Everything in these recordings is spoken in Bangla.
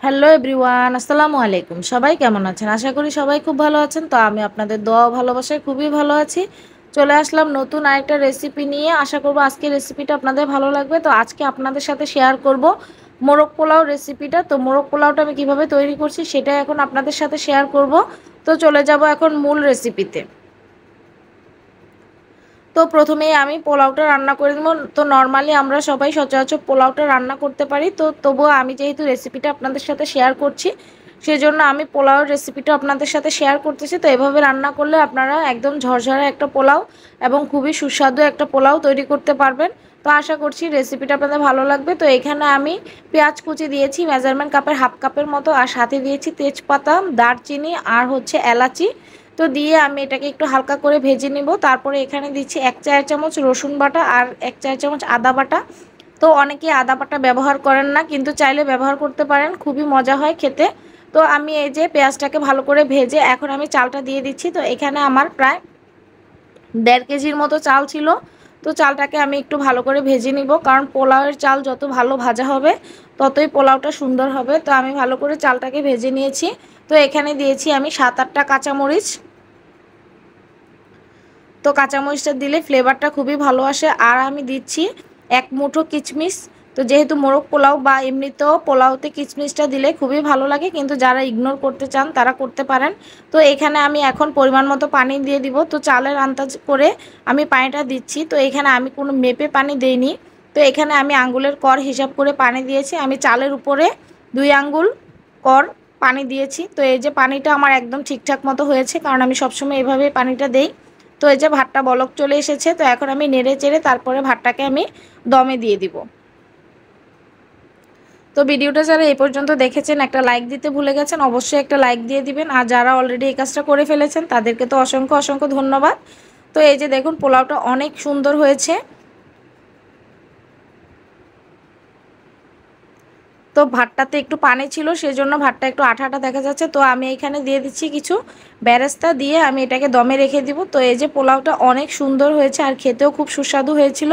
হ্যালো এভরিওয়ান, আসসালামু আলাইকুম। সবাই কেমন আছেন? আশা করি সবাই খুব ভালো আছেন। তো আমি আপনাদের দোয়া ও ভালোবাসায় খুবই ভালো আছি। চলে আসলাম নতুন আরেকটা রেসিপি নিয়ে। আশা করব আজকের রেসিপিটা আপনাদের ভালো লাগবে। তো আজকে আপনাদের সাথে শেয়ার করব মোরগ পোলাও রেসিপিটা। তো মোরগ পোলাওটা আমি কিভাবে তৈরি করছি সেটাই এখন আপনাদের সাথে শেয়ার করব। তো চলে যাব এখন মূল রেসিপিতে। তো প্রথমেই আমি পোলাওটা রান্না করে নেব। তো নর্মালি আমরা সবাই সচরাচর পোলাওটা রান্না করতে পারি। তো তবুও আমি যেহেতু রেসিপিটা আপনাদের সাথে শেয়ার করছি, সেজন্য আমি পোলাওর রেসিপিটা আপনাদের সাথে শেয়ার করতেছি। তো এভাবে রান্না করলে আপনারা একদম ঝরঝরে একটা পোলাও এবং খুবই সুস্বাদু একটা পোলাও তৈরি করতে পারবেন। তো আশা করছি রেসিপিটা আপনাদের ভালো লাগবে। তো এখানে আমি পেঁয়াজ কুচি দিয়েছি মেজারমেন্ট কাপের হাফ কাপের মতো, আর সাথে দিয়েছি তেজপাতা, দারচিনি আর হচ্ছে এলাচি। তো দিয়ে আমি এটাকে একটু হালকা করে ভেজে নিব। তারপরে এখানে দিচ্ছি 1 চায়ের চামচ রসুন বাটা আর 1 চায়ের চামচ আদা বাটা। তো অনেকেই আদা বাটা ব্যবহার করেন না, কিন্তু চাইলে ব্যবহার করতে পারেন, খুবই মজা হয় খেতে। তো আমি এই যে পেঁয়াজটাকে ভালো করে ভেজে এখন আমি চালটা দিয়ে দিচ্ছি। তো এখানে আমার প্রায় 1.5 কেজির মতো চাল ছিল। তো চালটাকে আমি একটু ভালো করে ভেজে নিব, কারণ পোলাওয়ের চাল যত ভালো ভাজা হবে ততই পোলাওটা সুন্দর হবে। তো আমি ভালো করে চালটাকে ভেজে নিয়েছি। তো এখানে দিয়েছি আমি 7-8টা কাঁচামরিচ। তো কাঁচামরিচটা দিলে ফ্লেভারটা খুবই ভালো আসে। আর আমি দিচ্ছি 1 মুঠো কিশমিশ। তো যেহেতু মোরগ পোলাও বা এমনিতেও পোলাওতে কিশমিশটা দিলে খুবই ভালো লাগে, কিন্তু যারা ইগনোর করতে চান তারা করতে পারেন। তো এখানে আমি এখন পরিমাণ মতো পানি দিয়ে দিব। তো চালের আন্দাজ করে আমি পানিটা দিচ্ছি। তো এখানে আমি কোনো মেপে পানি দেইনি। তো এখানে আমি আঙ্গুলের কর হিসাব করে পানি দিয়েছি। আমি চালের উপরে 2 আঙ্গুল কর পানি দিয়েছি। তো এই যে পানিটা আমার একদম ঠিকঠাক মতো হয়েছে, কারণ আমি সবসময় এভাবে পানিটা দেই। তো এই যে ভাতটা বলক চলে এসেছে। তো এখন আমি নেড়ে চেড়ে তারপরে ভাতটাকে আমি দমে দিয়ে দিব। তো ভিডিওটা যারা এই পর্যন্ত দেখেছেন, একটা লাইক দিতে ভুলে গেছেন, অবশ্যই একটা লাইক দিয়ে দিবেন। আর যারা অলরেডি এই কাজটা করে ফেলেছেন তাদেরকে তো অসংখ্য অসংখ্য ধন্যবাদ। তো এই যে দেখুন পোলাওটা অনেক সুন্দর হয়েছে। তো ভাতটাতে একটু পানি ছিল, সেজন্য ভাতটা একটু আঠা আঠা দেখা যাচ্ছে। তো আমি এখানে দিয়ে দিচ্ছি কিছু বেরেস্তা, দিয়ে আমি এটাকে দমে রেখে দিব। তো এই যে পোলাওটা অনেক সুন্দর হয়েছে আর খেতেও খুব সুস্বাদু হয়েছিল।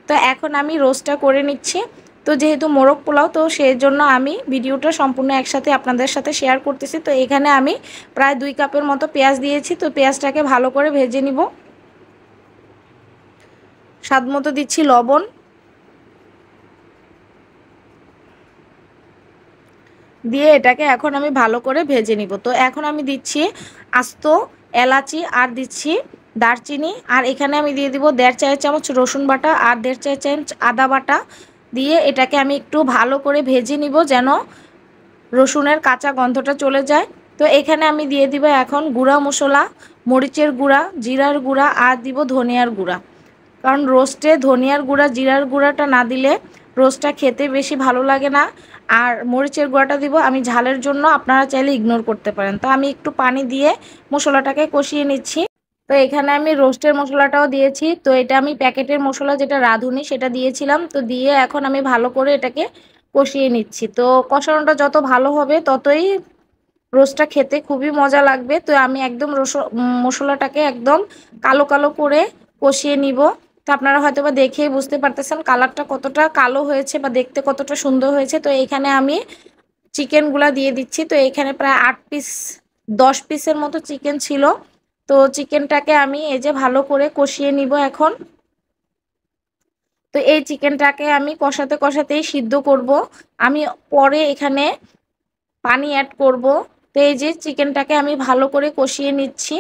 তো এখন আমি রোস্টটা করে নিচ্ছি। তো যেহেতু মোরগ পোলাও, তো সেই জন্য আমি ভিডিওটা সম্পূর্ণ একসাথে আপনাদের সাথে শেয়ার করতেছি। তো এখানে আমি প্রায় 2 কাপের মতো পেঁয়াজ দিয়েছি। তো পেঁয়াজটাকে ভালো করে ভেজে নিব। স্বাদ মতো দিচ্ছি লবণ, দিয়ে এটাকে এখন আমি ভালো করে ভেজে নিব। তো এখন আমি দিচ্ছি আস্ত এলাচি আর দিচ্ছি দারচিনি, আর এখানে আমি দিয়ে দিব 1.5 চায়ের চামচ রসুন বাটা আর 1.5 চায়ের চামচ আদা বাটা। দিয়ে এটাকে আমি একটু ভালো করে ভেজে নিব যেন রসুনের কাঁচা গন্ধটা চলে যায়। তো এখানে আমি দিয়ে দিব এখন গুঁড়া মশলা, মরিচের গুঁড়া, জিরার গুঁড়া আর দিব ধনিয়ার গুঁড়া। কারণ রোস্টে ধনিয়ার গুঁড়া জিরার গুঁড়াটা না দিলে রোস্টটা খেতে বেশি ভালো লাগে না। আর মরিচের গুঁড়াটা দিব আমি ঝালের জন্য, আপনারা চাইলে ইগনোর করতে পারেন। তো আমি একটু পানি দিয়ে মশলাটাকে কষিয়ে নিচ্ছি। তো এখানে আমি রোস্টের মশলাটাও দিয়েছি। তো এটা আমি প্যাকেটের মশলা যেটা রাঁধুনি সেটা দিয়েছিলাম। তো দিয়ে এখন আমি ভালো করে এটাকে কষিয়ে নিচ্ছি। তো কষানোটা যত ভালো হবে ততই রোস্টটা খেতে খুবই মজা লাগবে। তো আমি একদম মশলাটাকে একদম কালো কালো করে কষিয়ে নিব। তো আপনারা হয়তো বা দেখেই বুঝতে পারতেছেন কালারটা কতটা কালো হয়েছে বা দেখতে কতটা সুন্দর হয়েছে। তো এখানে আমি চিকেনগুলা দিয়ে দিচ্ছি। তো এখানে প্রায় 8 পিস 10 পিসের মতো চিকেন ছিল। তো চিকেনটাকে আমি এই যে ভালো করে কষিয়ে নিব এখন। তো এই চিকেনটাকে আমি কষাতে কষাতেই সিদ্ধ করব। আমি পরে এখানে পানি অ্যাড করব। তো এই যে চিকেনটাকে আমি ভালো করে কষিয়ে নিচ্ছি।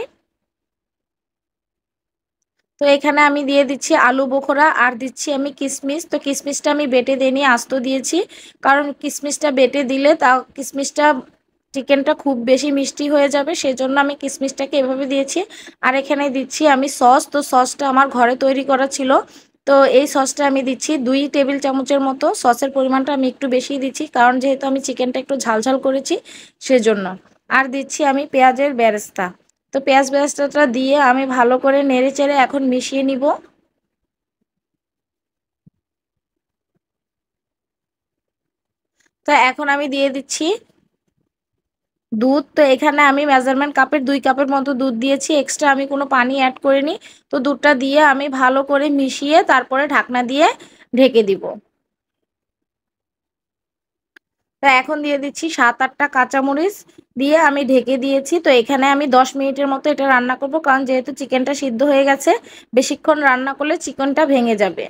তো এখানে আমি দিয়ে দিচ্ছি আলু বোখরা আর দিচ্ছি আমি কিশমিশ। তো কিশমিশটা আমি বেটে দিইনি, আস্ত দিয়েছি, কারণ কিশমিশটা বেটে দিলে তা কিশমিশটা চিকেনটা খুব বেশি মিষ্টি হয়ে যাবে, সেজন্য আমি কিশমিশটাকে এভাবে দিয়েছি। আর এখানে দিচ্ছি আমি সস। তো সসটা আমার ঘরে তৈরি করা ছিল। তো এই সসটা আমি দিচ্ছি 2 টেবিল চামচের মতো। সসের পরিমাণটা আমি একটু বেশিই দিচ্ছি, কারণ যেহেতু আমি চিকেনটা একটু ঝালঝাল করেছি সেজন্য। আর দিচ্ছি আমি পেঁয়াজের বেরেস্তা। তো পেঁয়াজ বেরেস্তাটা দিয়ে আমি ভালো করে নেড়ে চেড়ে এখন মিশিয়ে নিব। তো এখন আমি দিয়ে দিচ্ছি দুধ। তো এখানে আমি মেজারমেন্ট কাপের 2 কাপের মতো দুধ দিয়েছি, এক্সট্রা আমি কোনো পানি অ্যাড করিনি। তো দুধটা দিয়ে আমি ভালো করে মিশিয়ে তারপরে ঢাকনা দিয়ে ঢেকে দিব। তো তো এখন দিয়ে দিচ্ছি 7-8টা কাঁচামরিচ দিয়ে আমি ঢেকে দিয়েছি। তো এখানে আমি 10 মিনিটের মতো এটা রান্না করব, কারণ যেহেতু চিকেনটা সিদ্ধ হয়ে গেছে, বেশিক্ষণ রান্না করলে চিকেনটা ভেঙে যাবে।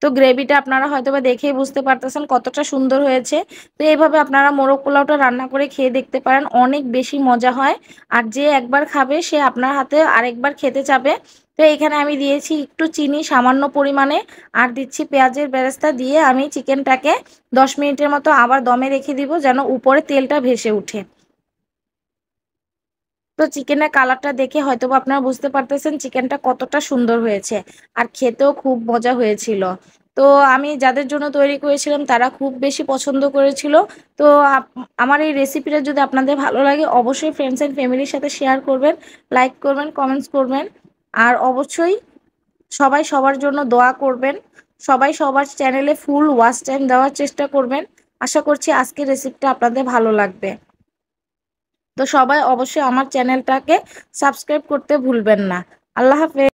তো গ্রেভিটা আপনারা হয়তোবা দেখেই বুঝতে পারতেছেন কতটা সুন্দর হয়েছে। তো এইভাবে আপনারা মোরগ পোলাওটা রান্না করে খেয়ে দেখতে পারেন, অনেক বেশি মজা হয়। আর যে একবার খাবে সে আপনার হাতে আরেকবার খেতে চাবে। তো এখানে আমি দিয়েছি একটু চিনি সামান্য পরিমাণে, আর দিচ্ছি পেঁয়াজের বেরেস্তা দিয়ে আমি চিকেনটাকে 10 মিনিটের মতো আবার দমে রেখে দিব, যেন উপরে তেলটা ভেসে উঠে। তো চিকেনের কালারটা দেখে হয়তোবা আপনারা বুঝতে পারতেছেন চিকেনটা কতটা সুন্দর হয়েছে, আর খেতেও খুব মজা হয়েছিল। তো আমি যাদের জন্য তৈরি করেছিলাম তারা খুব বেশি পছন্দ করেছিল। তো আমার এই রেসিপিটা যদি আপনাদের ভালো লাগে, অবশ্যই ফ্রেন্ডস অ্যান্ড ফ্যামিলির সাথে শেয়ার করবেন, লাইক করবেন, কমেন্টস করবেন। আর অবশ্যই সবাই সবার জন্য দোয়া করবেন। সবাই সবার চ্যানেলে ফুল ওয়াচ টাইম দেওয়ার চেষ্টা করবেন। আশা করছি আজকের রেসিপিটা আপনাদের ভালো লাগবে। তো সবাই অবশ্যই আমার চ্যানেলটাকে সাবস্ক্রাইব করতে ভুলবেন না। আল্লাহ হাফেজ।